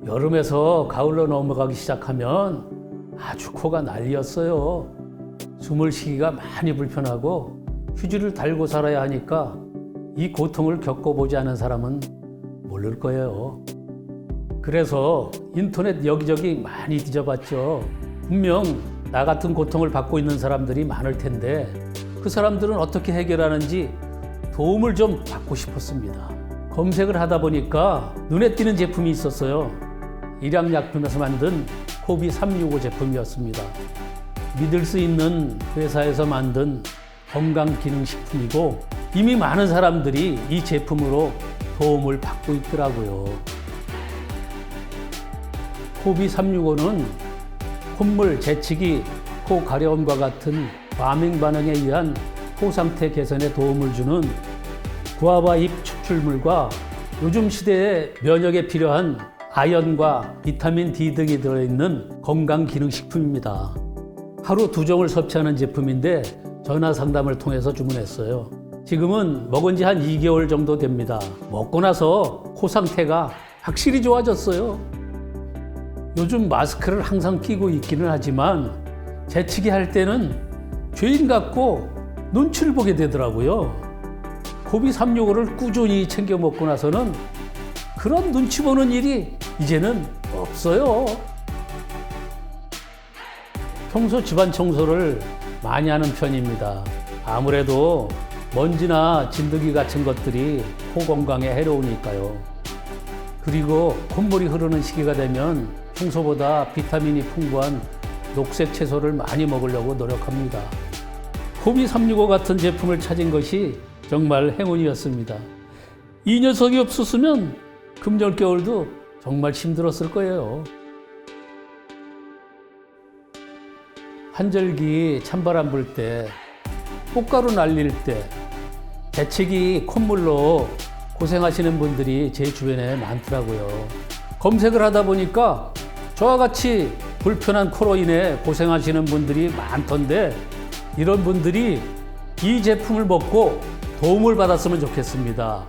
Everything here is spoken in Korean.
여름에서 가을로 넘어가기 시작하면 아주 코가 난리였어요. 숨을 쉬기가 많이 불편하고 휴지를 달고 살아야 하니까 이 고통을 겪어보지 않은 사람은 모를 거예요. 그래서 인터넷 여기저기 많이 뒤져봤죠. 분명 나 같은 고통을 받고 있는 사람들이 많을 텐데 그 사람들은 어떻게 해결하는지 도움을 좀 받고 싶었습니다. 검색을 하다 보니까 눈에 띄는 제품이 있었어요. 일양약품에서 만든 코비 365 제품이었습니다. 믿을 수 있는 회사에서 만든 건강기능식품이고 이미 많은 사람들이 이 제품으로 도움을 받고 있더라고요. 코비 365는 콧물, 재채기, 코 가려움과 같은 과민 반응에 의한 코 상태 개선에 도움을 주는 구아바 잎 추출물과 요즘 시대에 면역에 필요한 아연과 비타민 D 등이 들어있는 건강기능식품입니다. 하루 2종을 섭취하는 제품인데 전화 상담을 통해서 주문했어요. 지금은 먹은 지 한 2개월 정도 됩니다. 먹고 나서 코 상태가 확실히 좋아졌어요. 요즘 마스크를 항상 끼고 있기는 하지만 재채기 할 때는 죄인 같고 눈치를 보게 되더라고요. 코비 365를 꾸준히 챙겨 먹고 나서는 그런 눈치 보는 일이 이제는 없어요. 평소 집안 청소를 많이 하는 편입니다. 아무래도 먼지나 진드기 같은 것들이 코 건강에 해로우니까요. 그리고 콧물이 흐르는 시기가 되면 평소보다 비타민이 풍부한 녹색 채소를 많이 먹으려고 노력합니다. 코비 365 같은 제품을 찾은 것이 정말 행운이었습니다. 이 녀석이 없었으면 금년 겨울도 정말 힘들었을 거예요. 한절기 찬바람 불 때, 꽃가루 날릴 때, 재채기 콧물로 고생하시는 분들이 제 주변에 많더라고요. 검색을 하다 보니까 저와 같이 불편한 코로 인해 고생하시는 분들이 많던데 이런 분들이 이 제품을 먹고 도움을 받았으면 좋겠습니다.